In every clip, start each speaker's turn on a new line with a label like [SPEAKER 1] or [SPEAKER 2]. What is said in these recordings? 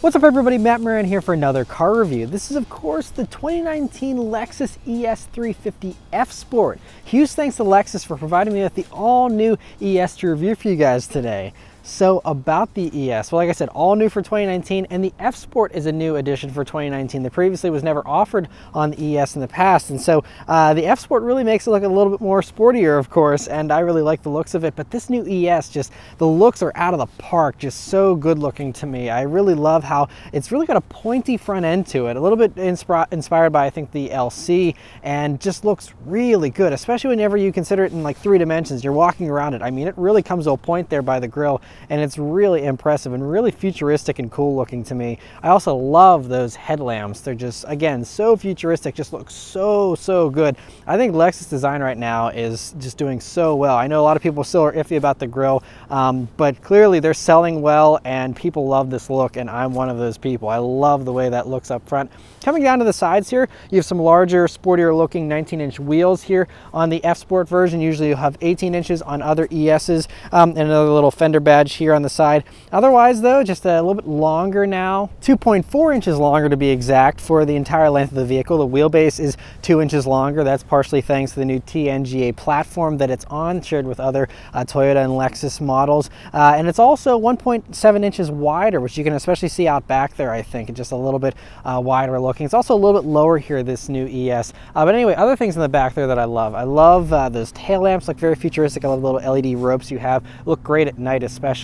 [SPEAKER 1] What's up everybody, Matt Maran here for another car review. This is of course the 2019 Lexus ES 350 F Sport. Huge thanks to Lexus for providing me with the all new ES to review for you guys today. So about the ES, well, like I said, all new for 2019, and the F Sport is a new addition for 2019 that previously was never offered on the ES in the past. And so the F Sport really makes it look a little bit more sportier, of course, and I really like the looks of it. But this new ES, just the looks are out of the park, just so good looking to me. I really love how it's really got a pointy front end to it, a little bit inspired by, I think, the LC, and just looks really good, especially whenever you consider it in like 3 dimensions. You're walking around it. I mean, it really comes to a point there by the grille, and it's really impressive and really futuristic and cool looking to me. I also love those headlamps. They're just, again, so futuristic, just look so good. I think Lexus design right now is just doing so well. I know a lot of people still are iffy about the grille, but clearly they're selling well and people love this look, and I'm one of those people. I love the way that looks up front. Coming down to the sides here, you have some larger, sportier looking 19-inch wheels here on the F Sport version. Usually you'll have 18 inches on other ESs, and another little fender badge here on the side. Otherwise though, just a little bit longer now, 2.4 inches longer to be exact for the entire length of the vehicle. The wheelbase is 2 inches longer. That's partially thanks to the new TNGA platform that it's on, shared with other Toyota and Lexus models. And it's also 1.7 inches wider, which you can especially see out back there, I think, and just a little bit wider looking. It's also a little bit lower here, this new ES. But anyway, other things in the back there that I love. I love those tail lamps, look very futuristic. I love the little LED ropes you have, look great at night especially.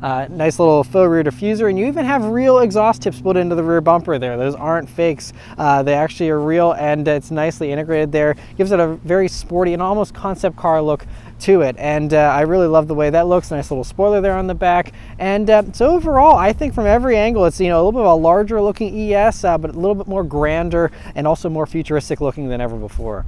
[SPEAKER 1] Nice little faux rear diffuser, and you even have real exhaust tips put into the rear bumper there. Those aren't fakes. They actually are real, and it's nicely integrated there. Gives it a very sporty and almost concept car look to it, and I really love the way that looks. Nice little spoiler there on the back, and so overall I think from every angle it's, you know, a little bit of a larger looking ES, but a little bit more grander and also more futuristic looking than ever before.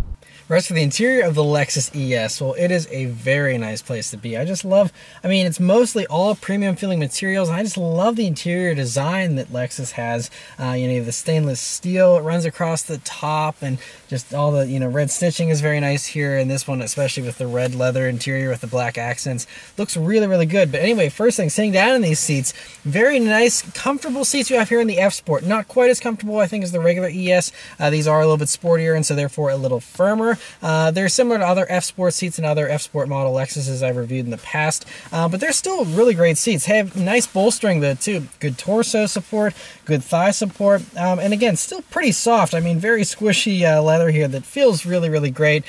[SPEAKER 1] As for the interior of the Lexus ES, well, it is a very nice place to be. I just love, I mean, it's mostly all premium feeling materials, and I just love the interior design that Lexus has. You know, you have the stainless steel, it runs across the top, and just all the, you know, red stitching is very nice here, and this one, especially with the red leather interior with the black accents, looks really good. But anyway, first thing, sitting down in these seats, very nice, comfortable seats you have here in the F Sport. Not quite as comfortable, I think, as the regular ES. These are a little bit sportier, and so therefore a little firmer. They're similar to other F Sport seats and other F Sport model Lexuses I've reviewed in the past, but they're still really great seats. They have nice bolstering though too, good torso support, good thigh support, and again, still pretty soft. I mean, very squishy leather here that feels really great.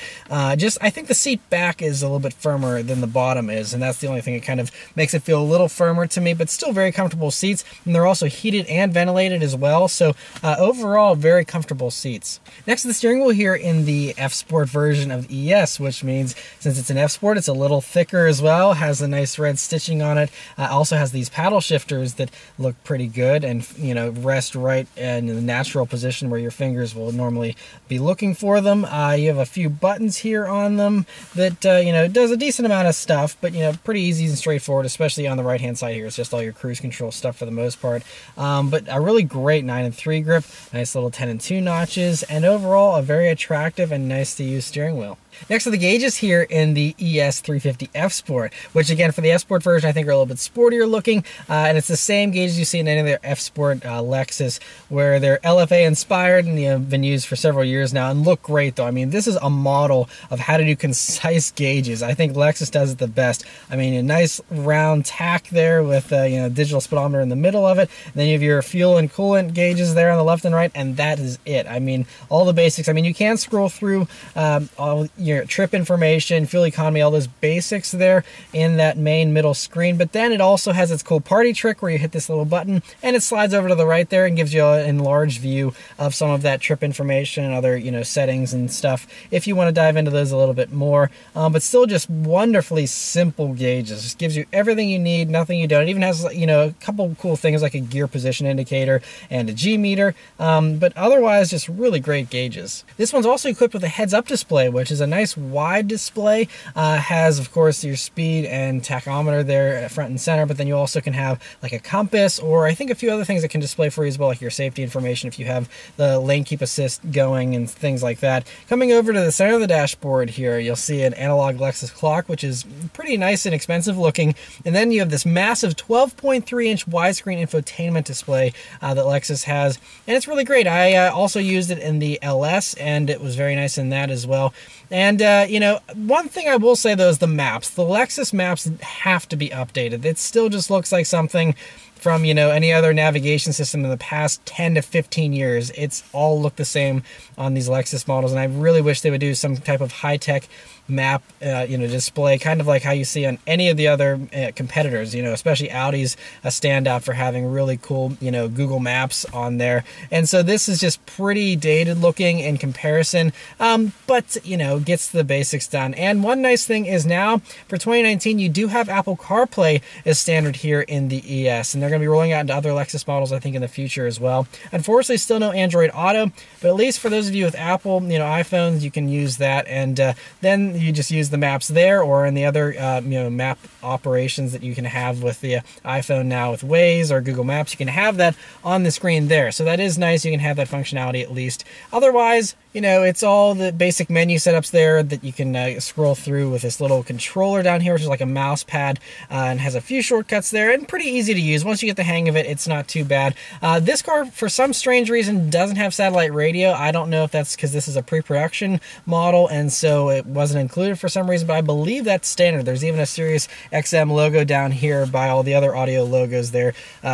[SPEAKER 1] Just, I think the seat back is a little bit firmer than the bottom is, and that's the only thing that kind of makes it feel a little firmer to me, but still very comfortable seats, and they're also heated and ventilated as well, so overall, very comfortable seats. Next to the steering wheel here in the F Sport version of ES, which means since it's an F Sport, it's a little thicker as well, has a nice red stitching on it, also has these paddle shifters that look pretty good and, you know, rest right in the natural position where your fingers will normally be looking for them. You have a few buttons here on them that, you know, does a decent amount of stuff, but, you know, pretty easy and straightforward, especially on the right hand side here. It's just all your cruise control stuff for the most part, but a really great 9/3 grip, nice little 10/2 notches, and overall a very attractive and nice to use steering wheel. Next are the gauges here in the ES 350 F Sport, which again for the F Sport version I think are a little bit sportier looking, and it's the same gauges you see in any of their F Sport Lexus, where they're LFA inspired and have been used for several years now and look great though. I mean, this is a model of how to do concise gauges. I think Lexus does it the best. I mean, a nice round tack there with you know, digital speedometer in the middle of it, and then you have your fuel and coolant gauges there on the left and right, and that is it. I mean, all the basics. I mean, you can scroll through all your trip information, fuel economy, all those basics there in that main middle screen, but then it also has its cool party trick where you hit this little button and it slides over to the right there and gives you an enlarged view of some of that trip information and other, you know, settings and stuff if you want to dive into those a little bit more, but still just wonderfully simple gauges. Just gives you everything you need, nothing you don't. It even has, you know, a couple cool things like a gear position indicator and a G meter, but otherwise just really great gauges. This one's also equipped with a heads-up display, which is a nice wide display, has of course your speed and tachometer there front and center, but then you also can have like a compass, or I think a few other things that can display for you as well, like your safety information if you have the lane keep assist going and things like that. Coming over to the center of the dashboard here, you'll see an analog Lexus clock, which is pretty nice and expensive looking, and then you have this massive 12.3-inch widescreen infotainment display that Lexus has, and it's really great. I also used it in the LS, and it was very nice in that as well. And, you know, one thing I will say, though, is the maps. The Lexus maps have to be updated. It still just looks like something from, you know, any other navigation system in the past 10 to 15 years. It's all looked the same on these Lexus models, and I really wish they would do some type of high-tech map, you know, display, kind of like how you see on any of the other competitors, you know, especially Audi's a standout for having really cool, you know, Google Maps on there. And so this is just pretty dated looking in comparison, but, you know, gets the basics done. And one nice thing is now for 2019, you do have Apple CarPlay as standard here in the ES, and they're going to be rolling out into other Lexus models, I think, in the future as well. Unfortunately, still no Android Auto, but at least for those of you with Apple, you know, iPhones, you can use that, and then you just use the maps there, or in the other you know, map operations that you can have with the iPhone now with Waze or Google Maps. You can have that on the screen there, so that is nice. You can have that functionality at least. Otherwise, you know, it's all the basic menu setups there that you can scroll through with this little controller down here, which is like a mouse pad, and has a few shortcuts there, and pretty easy to use. Once you get the hang of it, it's not too bad. This car, for some strange reason, doesn't have satellite radio. I don't know if that's because this is a pre-production model, and so it wasn't included for some reason, but I believe that's standard. There's even a Sirius XM logo down here by all the other audio logos there,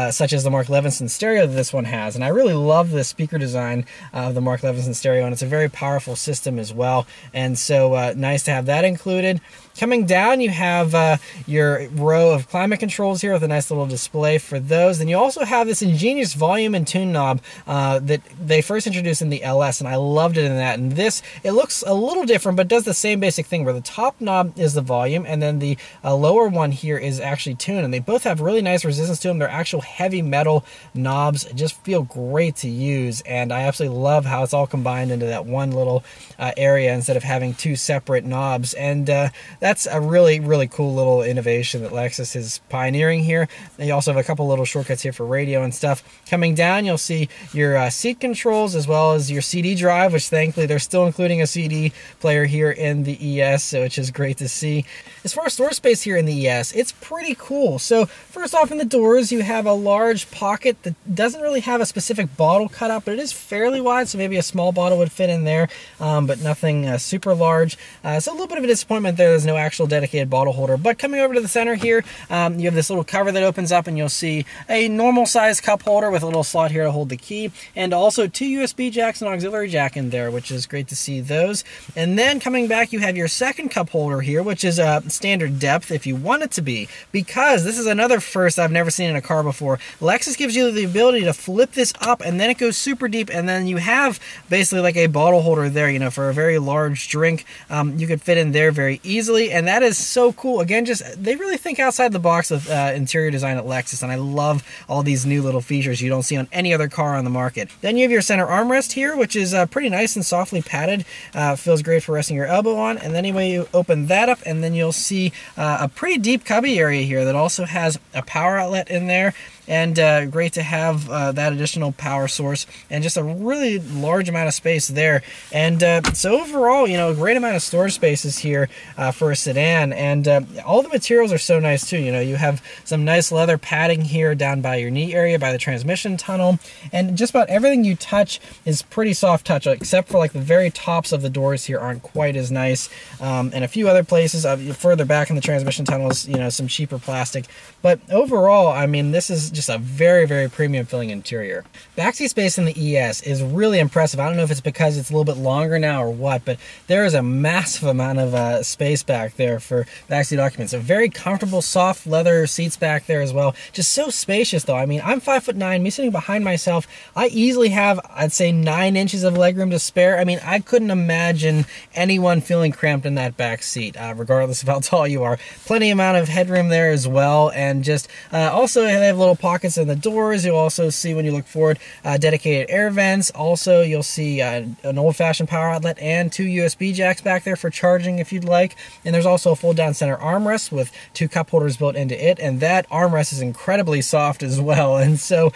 [SPEAKER 1] such as the Mark Levinson stereo that this one has. And I really love the speaker design of the Mark Levinson stereo, and it's a very powerful system as well, and so nice to have that included. Coming down, you have your row of climate controls here with a nice little display for those. Then you also have this ingenious volume and tune knob that they first introduced in the LS, and I loved it in that. And this, it looks a little different, but does the same basic thing where the top knob is the volume, and then the lower one here is actually tune. And they both have really nice resistance to them. They're actual heavy metal knobs. It just feel great to use, and I absolutely love how it's all combined into that one little area instead of having two separate knobs. And that's a really, really cool little innovation that Lexus is pioneering here. You also have a couple little shortcuts here for radio and stuff. Coming down, you'll see your seat controls as well as your CD drive, which thankfully they're still including a CD player here in the ES, which is great to see. As far as storage space here in the ES, it's pretty cool. So first off, in the doors, you have a large pocket that doesn't really have a specific bottle cut out, but it is fairly wide, so maybe a small bottle would fit in there, but nothing super large. So a little bit of a disappointment there. There's no actual dedicated bottle holder. But coming over to the center here, you have this little cover that opens up, and you'll see a normal size cup holder with a little slot here to hold the key, and also two USB jacks and auxiliary jack in there, which is great to see those. And then coming back, you have your second cup holder here, which is standard depth if you want it to be, because this is another first I've never seen in a car before. Lexus gives you the ability to flip this up, and then it goes super deep, and then you have basically like a bottle holder there, you know, for a very large drink. You could fit in there very easily, and that is so cool. Again, just they really think outside the box with interior design at Lexus, and I love all these new little features you don't see on any other car on the market. Then you have your center armrest here, which is pretty nice and softly padded. Feels great for resting your elbow on. And then anyway, you open that up, and then you'll see a pretty deep cubby area here that also has a power outlet in there. And great to have that additional power source and just a really large amount of space there. And so overall, you know, a great amount of storage spaces here for a sedan. And all the materials are so nice too. You know, you have some nice leather padding here down by your knee area, by the transmission tunnel. And just about everything you touch is pretty soft touch, except for like the very tops of the doors here aren't quite as nice. And a few other places further back in the transmission tunnels, you know, some cheaper plastic. But overall, I mean, this is just a very, very premium feeling interior. Backseat space in the ES is really impressive. I don't know if it's because it's a little bit longer now or what, but there is a massive amount of space back there for backseat occupants. A very comfortable, soft leather seats back there as well. Just so spacious though. I mean, I'm 5'9", me sitting behind myself, I easily have, I'd say 9 inches of legroom to spare. I mean, I couldn't imagine anyone feeling cramped in that back seat, regardless of how tall you are. Plenty amount of headroom there as well, and just also they have little pockets pockets in the doors. You'll also see, when you look forward, dedicated air vents. Also, you'll see an old-fashioned power outlet and 2 USB jacks back there for charging if you'd like. And there's also a fold-down center armrest with 2 cup holders built into it, and that armrest is incredibly soft as well. And so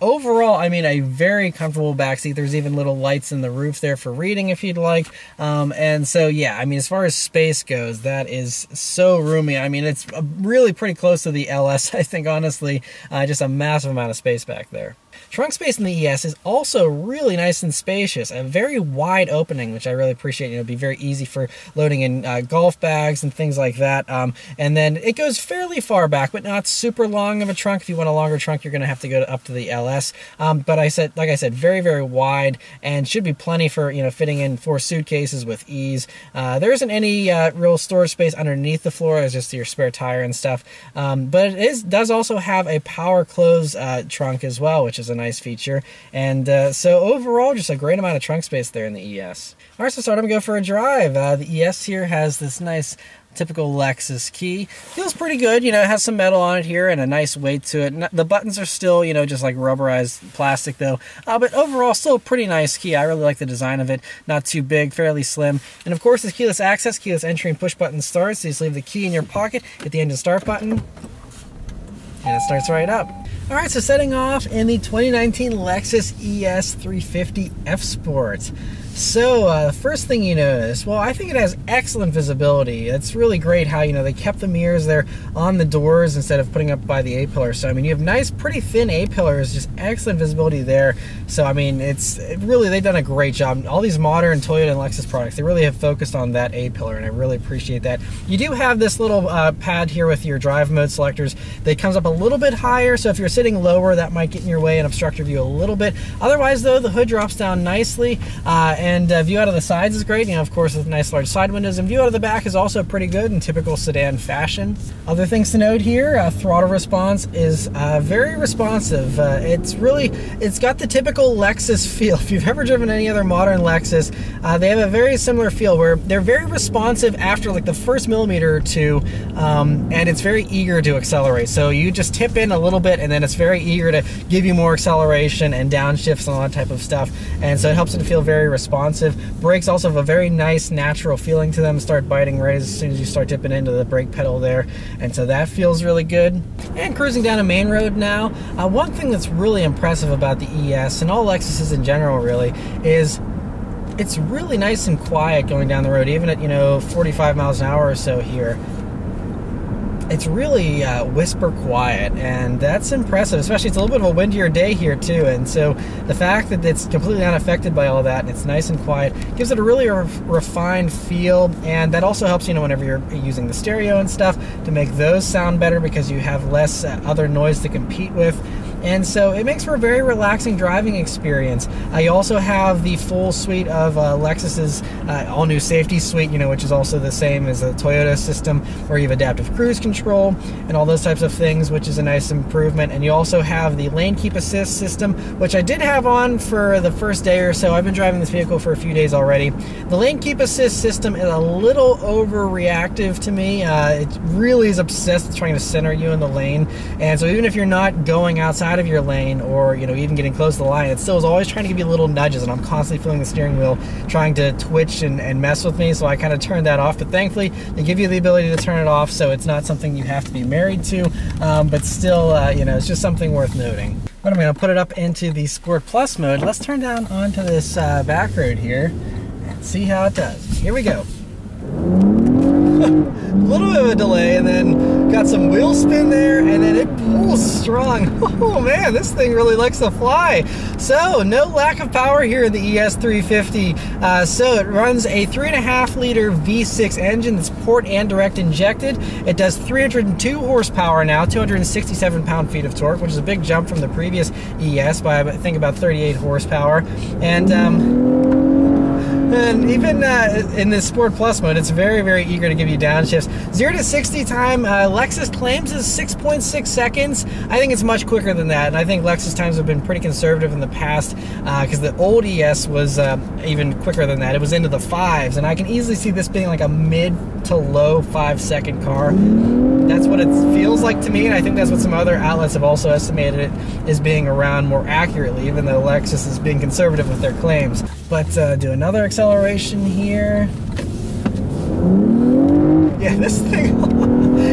[SPEAKER 1] overall, I mean, a very comfortable back seat. There's even little lights in the roof there for reading if you'd like. And so yeah, I mean, as far as space goes, that is so roomy. I mean, it's really pretty close to the LS, I think, honestly. Just a massive amount of space back there. Trunk space in the ES is also really nice and spacious. A very wide opening, which I really appreciate. It'll be very easy for loading in golf bags and things like that. And then it goes fairly far back, but not super long of a trunk. If you want a longer trunk, you're going to have to go up to the LS. But like I said, very, very wide, and should be plenty for, you know, fitting in 4 suitcases with ease. There isn't any real storage space underneath the floor. It's just your spare tire and stuff. But it does also have a power close trunk as well, which is a nice feature. And so overall, just a great amount of trunk space there in the ES. All right, so start to go for a drive. The ES here has this nice typical Lexus key. Feels pretty good, you know, it has some metal on it here and a nice weight to it. The buttons are still, you know, just like rubberized plastic though. But overall, still a pretty nice key. I really like the design of it. Not too big, fairly slim. And of course, it's keyless access, keyless entry, and push button start. So you just leave the key in your pocket, hit the engine start button, and it starts right up. All right, so setting off in the 2019 Lexus ES 350 F Sport. So the first thing you notice, well, I think it has excellent visibility. It's really great how, you know, they kept the mirrors there on the doors instead of putting up by the A-pillar. So I mean, you have nice, pretty thin A-pillars, just excellent visibility there. So I mean, really, they've done a great job. All these modern Toyota and Lexus products, they really have focused on that A-pillar, and I really appreciate that. You do have this little pad here with your drive mode selectors that comes up a little bit higher, so if you're sitting lower, that might get in your way and obstruct your view a little bit. Otherwise though, the hood drops down nicely, and view out of the sides is great, you know, of course, with nice large side windows, and view out of the back is also pretty good in typical sedan fashion. Other things to note here, throttle response is very responsive. It's got the typical Lexus feel. If you've ever driven any other modern Lexus, they have a very similar feel where they're very responsive after like the first millimeter or two, and it's very eager to accelerate. So you just tip in a little bit, and then it's very eager to give you more acceleration and downshifts and all that type of stuff. And so it helps it to feel very responsive. Brakes also have a very nice natural feeling to them. Start biting right as soon as you start dipping into the brake pedal there. And so that feels really good. And cruising down a main road now, one thing that's really impressive about the ES, and all Lexuses in general really, is it's really nice and quiet going down the road, even at, you know, 45 miles an hour or so here. It's really whisper quiet, and that's impressive, especially it's a little bit of a windier day here too, and so the fact that it's completely unaffected by all that and it's nice and quiet gives it a really refined feel, and that also helps, you know, whenever you're using the stereo and stuff to make those sound better because you have less other noise to compete with. And so it makes for a very relaxing driving experience. You also have the full suite of Lexus's all-new safety suite, you know, which is also the same as the Toyota system, where you have adaptive cruise control and all those types of things, which is a nice improvement. And you also have the lane keep assist system, which I did have on for the first day or so. I've been driving this vehicle for a few days already. The lane keep assist system is a little overreactive to me. It really is obsessed with trying to center you in the lane, and so even if you're not going outside of your lane, or, you know, even getting close to the line, it still is always trying to give you little nudges, and I'm constantly feeling the steering wheel trying to twitch and mess with me, so I kind of turned that off. But thankfully they give you the ability to turn it off, so it's not something you have to be married to, but still, you know, it's just something worth noting. But I'm going to put it up into the Sport Plus mode. Let's turn down onto this back road here and see how it does. Here we go. A little bit of a delay, and then got some wheel spin there, and then it pulls strong. Oh man, this thing really likes to fly. So no lack of power here in the ES 350. So it runs a 3.5 liter V6 engine that's port and direct injected. It does 302 horsepower now, 267 pound-feet of torque, which is a big jump from the previous ES by, I think, about 38 horsepower. And And even in this Sport Plus mode, it's very, very eager to give you downshifts. 0 to 60 time, Lexus claims is 6.6 seconds. I think it's much quicker than that, and I think Lexus times have been pretty conservative in the past, because the old ES was even quicker than that. It was into the 5s, and I can easily see this being like a mid to low 5-second car. That's what it feels like to me, and I think that's what some other outlets have also estimated it as being around more accurately, even though Lexus is being conservative with their claims. But do another acceleration here. Yeah, this thing,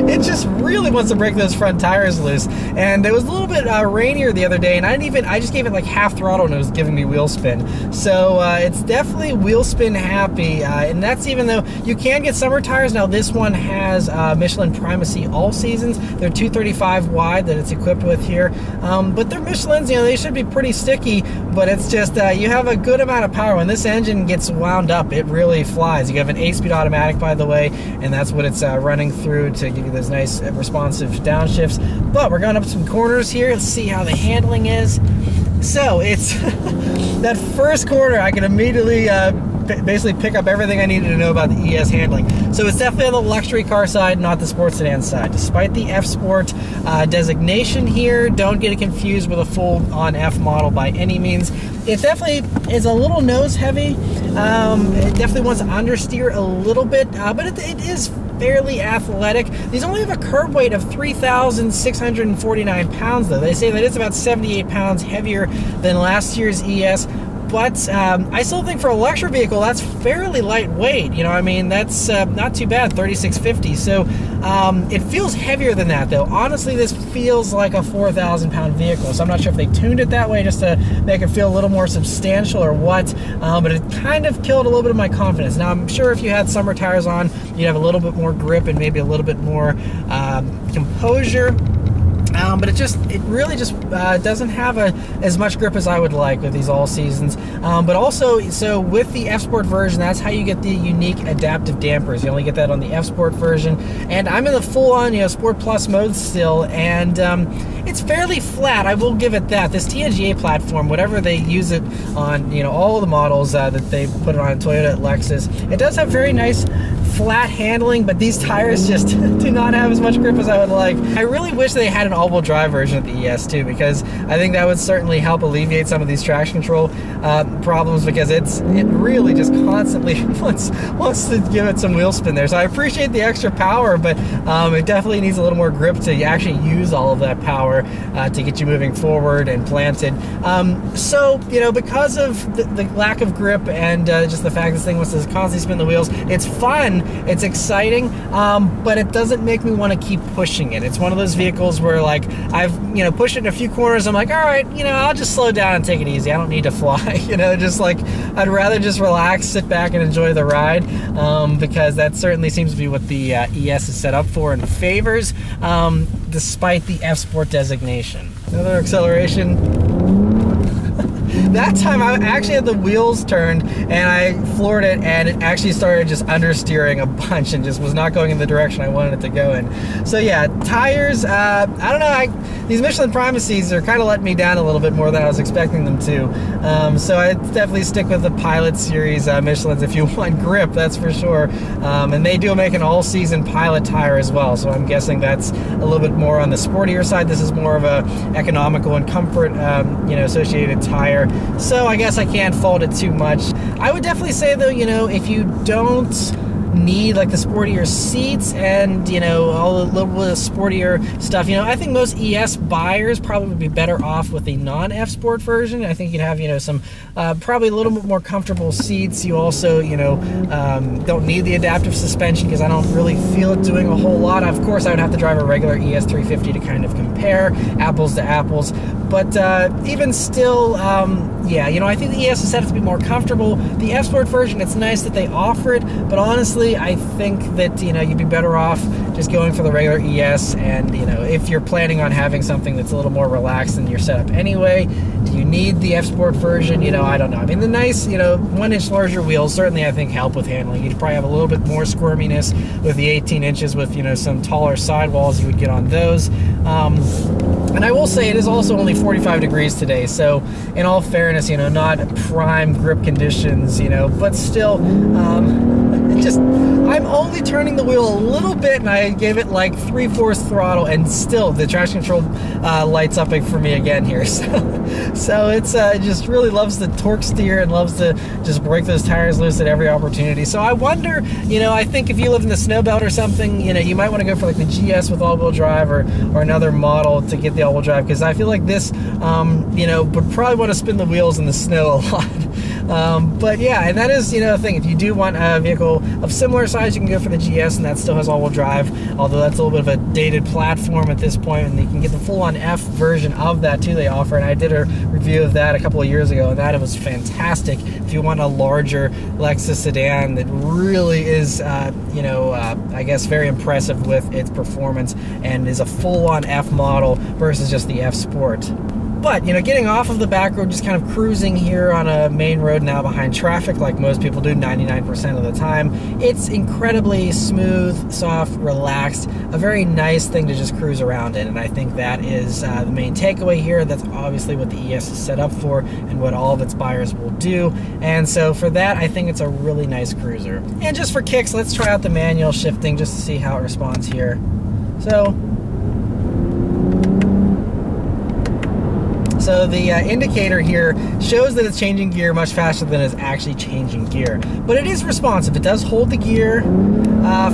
[SPEAKER 1] it just really wants to break those front tires loose. And it was a little bit rainier the other day, and I just gave it like half throttle and it was giving me wheel spin. So it's definitely wheel spin happy, and that's even though you can get summer tires. Now this one has Michelin Primacy all seasons. They're 235 wide that it's equipped with here, but they're Michelins, you know, they should be pretty sticky, but it's just you have a good amount of power. When this engine gets wound up, it really flies. You have an 8-speed automatic, by the way, and that's what it's running through to give you those nice responsive downshifts. But we're going up some corners here. Let's see how the handling is. So it's that first corner, I can immediately basically pick up everything I needed to know about the ES handling. So it's definitely on the luxury car side, not the sports sedan side. Despite the F Sport designation here, don't get it confused with a full-on F model by any means. It definitely is a little nose heavy. It definitely wants to understeer a little bit, but it is fairly athletic. These only have a curb weight of 3,649 pounds, though. They say that it's about 78 pounds heavier than last year's ES. But I still think for a luxury vehicle, that's fairly lightweight. You know, I mean, that's not too bad, 3,650. So it feels heavier than that, though. Honestly, this feels like a 4,000-pound vehicle. So I'm not sure if they tuned it that way just to make it feel a little more substantial or what. But it kind of killed a little bit of my confidence. Now, I'm sure if you had summer tires on, you'd have a little bit more grip and maybe a little bit more composure. But it really just doesn't have as much grip as I would like with these all seasons. But also, so with the F Sport version, that's how you get the unique adaptive dampers. You only get that on the F Sport version. And I'm in the full-on, you know, Sport Plus mode still, and it's fairly flat. I will give it that. This TNGA platform, whatever they use it on, you know, all of the models that they put it on Toyota at Lexus, it does have very nice flat handling, but these tires just do not have as much grip as I would like. I really wish they had an all-wheel drive version of the ES too, because I think that would certainly help alleviate some of these traction control problems, because it really just constantly wants to give it some wheel spin there. So I appreciate the extra power, but it definitely needs a little more grip to actually use all of that power to get you moving forward and planted. So, you know, because of the lack of grip and just the fact this thing wants to constantly spin the wheels, it's fun. It's exciting, but it doesn't make me want to keep pushing it. It's one of those vehicles where, like, I've, you know, pushed it in a few corners. I'm like, all right, you know, I'll just slow down and take it easy. I don't need to fly, you know, just like, I'd rather just relax, sit back and enjoy the ride, because that certainly seems to be what the ES is set up for and favors, despite the F Sport designation. Another acceleration. That time I actually had the wheels turned and I floored it, and it actually started just understeering a bunch and just was not going in the direction I wanted it to go in. So yeah, tires, I don't know, these Michelin Primacies are kind of letting me down a little bit more than I was expecting them to. So I'd definitely stick with the Pilot Series Michelins if you want grip, that's for sure. And they do make an all-season Pilot tire as well, so I'm guessing that's a little bit more on the sportier side. This is more of a economical and comfort, you know, associated tire. So I guess I can't fault it too much. I would definitely say, though, you know, if you don't need like the sportier seats and, you know, all the little bit of sportier stuff, you know, I think most ES buyers probably would be better off with the non-F Sport version. I think you'd have, you know, some probably a little bit more comfortable seats. You also, you know, don't need the adaptive suspension, because I don't really feel it doing a whole lot. Of course, I would have to drive a regular ES 350 to kind of compare apples to apples, but even still, yeah, you know, I think the ES is set up to be more comfortable. The F Sport version, it's nice that they offer it, but honestly, I think that, you know, you'd be better off just going for the regular ES. And, you know, if you're planning on having something that's a little more relaxed in your setup anyway, do you need the F Sport version? You know, I don't know. I mean, the nice, you know, 1-inch larger wheels certainly, I think, help with handling. You'd probably have a little bit more squirminess with the 18 inches with, you know, some taller sidewalls you would get on those. And I will say it is also only 45 degrees today, so in all fairness, you know, not prime grip conditions, you know, but still, I'm only turning the wheel a little bit, and I gave it like 3/4 throttle, and still the traction control lights up for me again here. So it's just really loves the torque steer and loves to just break those tires loose at every opportunity. So I wonder, you know, I think if you live in the snow belt or something, you know, you might want to go for like the GS with all-wheel drive or another model to get the all-wheel drive, because I feel like this, you know, would probably want to spin the wheels in the snow a lot. But yeah, and that is, you know, the thing. If you do want a vehicle of similar size, you can go for the GS, and that still has all-wheel drive, although that's a little bit of a dated platform at this point, and you can get the full-on F version of that too they offer, and I did a review of that a couple of years ago, and that it was fantastic if you want a larger Lexus sedan that really is, you know, I guess very impressive with its performance and is a full-on F model versus just the F Sport. But, you know, getting off of the back road, just kind of cruising here on a main road now behind traffic like most people do 99% of the time, it's incredibly smooth, soft, relaxed, a very nice thing to just cruise around in. And I think that is the main takeaway here. That's obviously what the ES is set up for and what all of its buyers will do. And so for that, I think it's a really nice cruiser. And just for kicks, let's try out the manual shifting just to see how it responds here. So the indicator here shows that it's changing gear much faster than it's actually changing gear. But it is responsive. It does hold the gear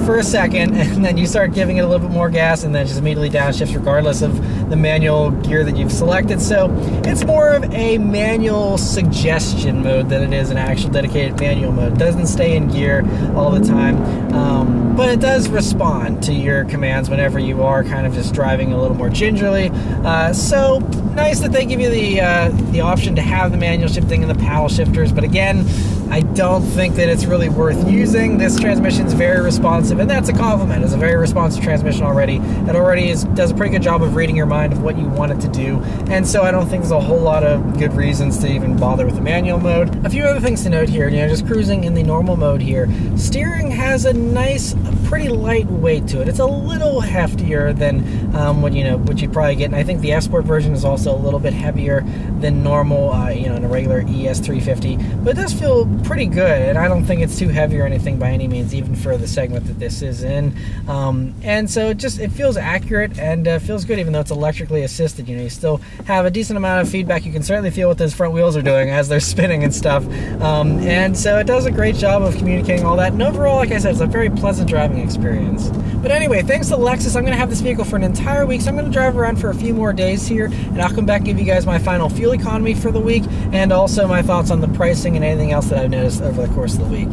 [SPEAKER 1] for a second, and then you start giving it a little bit more gas, and then just immediately downshifts regardless of the manual gear that you've selected. So it's more of a manual suggestion mode than it is an actual dedicated manual mode. It doesn't stay in gear all the time, but it does respond to your commands whenever you are kind of just driving a little more gingerly. So nice that they give you the option to have the manual shifting and the paddle shifters, but again, I don't think that it's really worth using. This transmission is very responsive, and that's a compliment. It's a very responsive transmission already. It already does a pretty good job of reading your mind of what you want it to do, and so I don't think there's a whole lot of good reasons to even bother with the manual mode. A few other things to note here, you know, just cruising in the normal mode here, steering has a nice, pretty light weight to it. It's a little heftier than what you probably get, and I think the F Sport version is also a little bit heavier than normal, you know, in a regular ES 350, but it does feel pretty good, and I don't think it's too heavy or anything by any means, even for the segment that this is in. And so it feels accurate and feels good, even though it's electrically assisted. You know, you still have a decent amount of feedback. You can certainly feel what those front wheels are doing as they're spinning and stuff. And so it does a great job of communicating all that. And overall, like I said, it's a very pleasant driving experience. But anyway, thanks to Lexus, I'm going to have this vehicle for an entire week, so I'm going to drive around for a few more days here, and I'll come back and give you guys my final fuel economy for the week, and also my thoughts on the pricing and anything else that I've noticed over the course of the week.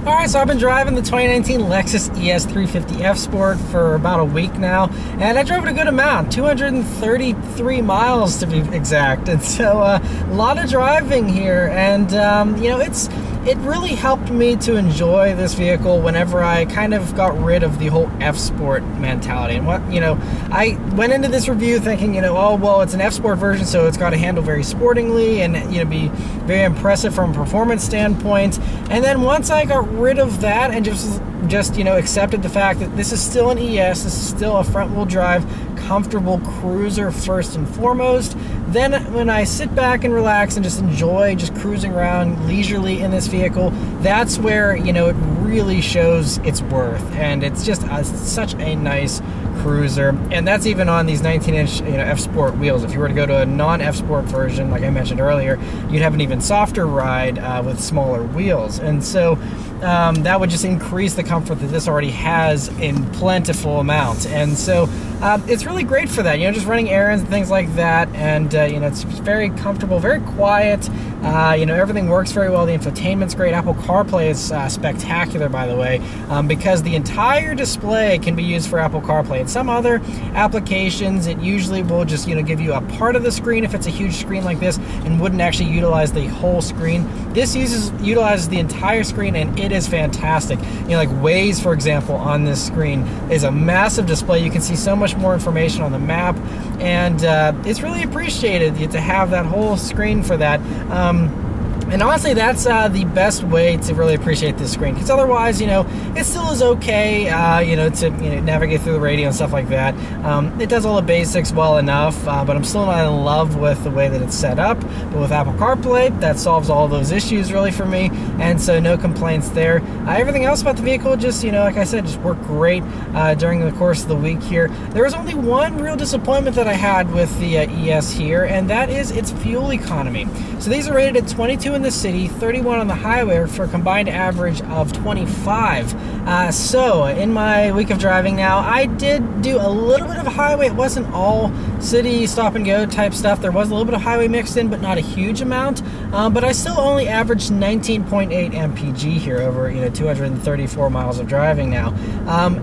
[SPEAKER 1] Alright, so I've been driving the 2019 Lexus ES 350 F Sport for about a week now, and I drove it a good amount, 233 miles to be exact, and so a lot of driving here, and you know, it really helped me to enjoy this vehicle whenever I kind of got rid of the whole F Sport mentality. And what, you know, I went into this review thinking, you know, oh, well, it's an F Sport version, so it's got to handle very sportingly and, you know, be very impressive from a performance standpoint. And then once I got rid of that and just you know, accepted the fact that this is still an ES, this is still a front-wheel drive, comfortable cruiser first and foremost, then when I sit back and relax and just enjoy just cruising around leisurely in this vehicle, that's where, you know, it really shows its worth, and it's just such a nice cruiser. And that's even on these 19-inch, you know, F Sport wheels. If you were to go to a non-F Sport version, like I mentioned earlier, you'd have an even softer ride with smaller wheels, and so that would just increase the comfort that this already has in plentiful amounts. And so it's really great for that, you know, just running errands and things like that. And you know, it's very comfortable, very quiet. You know, everything works very well. The infotainment's great. Apple CarPlay is spectacular, by the way, because the entire display can be used for Apple CarPlay. In some other applications, it usually will just, you know, give you a part of the screen if it's a huge screen like this, and wouldn't actually utilize the whole screen. This utilizes the entire screen, and it is fantastic. You know, like Waze, for example, on this screen is a massive display. You can see so much more information on the map, and it's really appreciated to have that whole screen for that. And honestly, that's the best way to really appreciate this screen, because otherwise, it still is okay, to navigate through the radio and stuff like that. It does all the basics well enough, but I'm still not in love with the way that it's set up. But with Apple CarPlay, that solves all those issues really for me, and so no complaints there. Everything else about the vehicle just, like I said, just worked great during the course of the week here. There was only one real disappointment that I had with the ES here, and that is its fuel economy. So these are rated at 22 in the city, 31 on the highway for a combined average of 25. So in my week of driving now, I did do a little bit of highway. It wasn't all city stop and go type stuff. There was a little bit of highway mixed in, but not a huge amount. But I still only averaged 19.8 mpg here over 234 miles of driving now.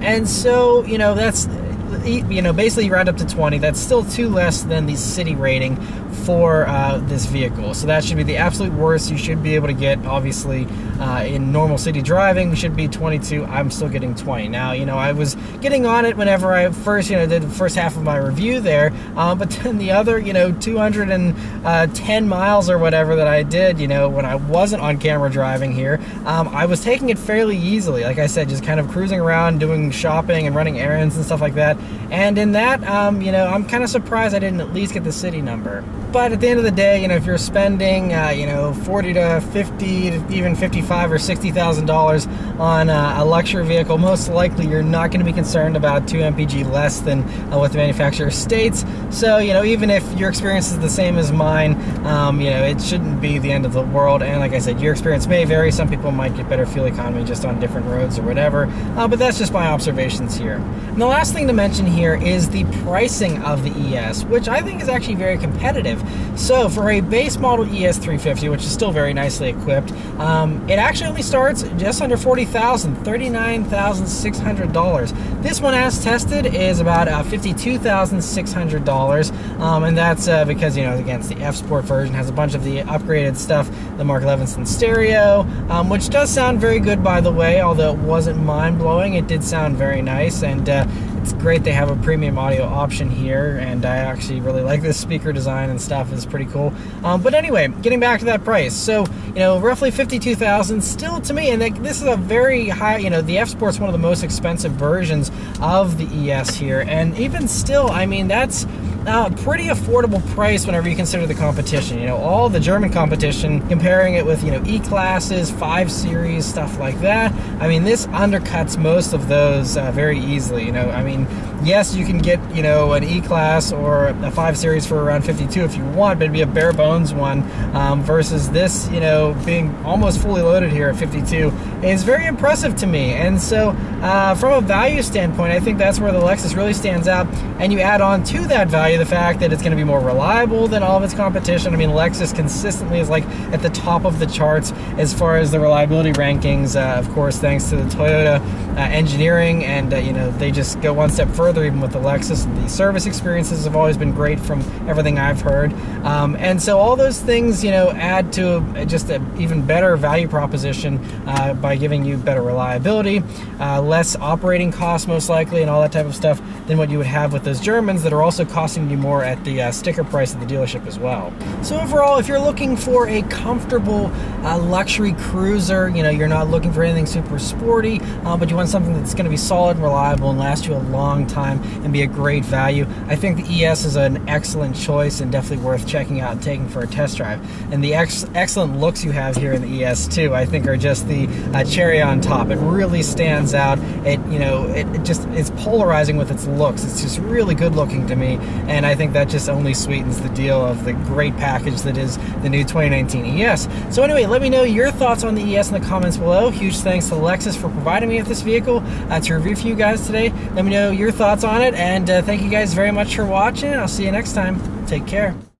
[SPEAKER 1] And so that's basically you round up to 20. That's still 2 less than the city rating for this vehicle. So that should be the absolute worst you should be able to get. Obviously, in normal city driving, should be 22. I'm still getting 20. Now, I was getting on it whenever I first, did the first half of my review there. But then the other, 210 miles or whatever that I did, when I wasn't on camera driving here, I was taking it fairly easily. Like I said, just kind of cruising around, doing shopping and running errands and stuff like that. And in that, I'm kind of surprised I didn't at least get the city number. But at the end of the day, if you're spending, 40 to 50 to even 55 or $60,000 on a luxury vehicle, most likely you're not going to be concerned about 2 mpg less than what the manufacturer states. So, even if your experience is the same as mine, it shouldn't be the end of the world. And like I said, your experience may vary. Some people might get better fuel economy just on different roads or whatever. But that's just my observations here. And the last thing to mention here is the pricing of the ES, which I think is actually very competitive. So for a base model ES 350, which is still very nicely equipped, it actually only starts just under $40,000, $39,600. This one, as tested, is about $52,600, and that's because again, it's the F Sport version, has a bunch of the upgraded stuff, the Mark Levinson stereo, which does sound very good, by the way. Although it wasn't mind-blowing, it did sound very nice, and it's great they have a premium audio option here, and I actually really like this speaker design and stuff. Is pretty cool. But anyway, getting back to that price, so roughly $52,000 still to me, and this is a very high. The F Sport's one of the most expensive versions of the ES here, and even still, I mean, that's a pretty affordable price whenever you consider the competition. All the German competition, comparing it with E-classes, 5 Series, stuff like that. I mean, this undercuts most of those very easily. I mean, yes, you can get an E-class or a 5 Series for around 52 if you want, but it'd be a bare bones one, versus this, being almost fully loaded here at 52 is very impressive to me. And so from a value standpoint, I think that's where the Lexus really stands out. And you add on to that value the fact that it's going to be more reliable than all of its competition. I mean, Lexus consistently is at the top of the charts as far as the reliability rankings, of course, thanks to the Toyota engineering, and they just go one step further even with the Lexus. The service experiences have always been great from everything I've heard, and so all those things add to just an even better value proposition by giving you better reliability, less operating costs most likely, and all that type of stuff than what you would have with those Germans that are also costing you more at the sticker price at the dealership as well. So overall, if you're looking for a comfortable luxury cruiser, you're not looking for anything super sporty, but you want something that's going to be solid and reliable and last you a long time and be a great value, I think the ES is an excellent choice and definitely worth checking out and taking for a test drive. And the excellent looks you have here in the ES too, I think, are just the cherry on top. It really stands out. It's polarizing with its looks. It's just really good looking to me, and I think that just only sweetens the deal of the great package that is the new 2019 ES. So anyway, let me know your thoughts on the ES in the comments below. Huge thanks to Lexus for providing me with this vehicle to review for you guys today. Let me know your thoughts on it, and thank you guys very much for watching. I'll see you next time. Take care.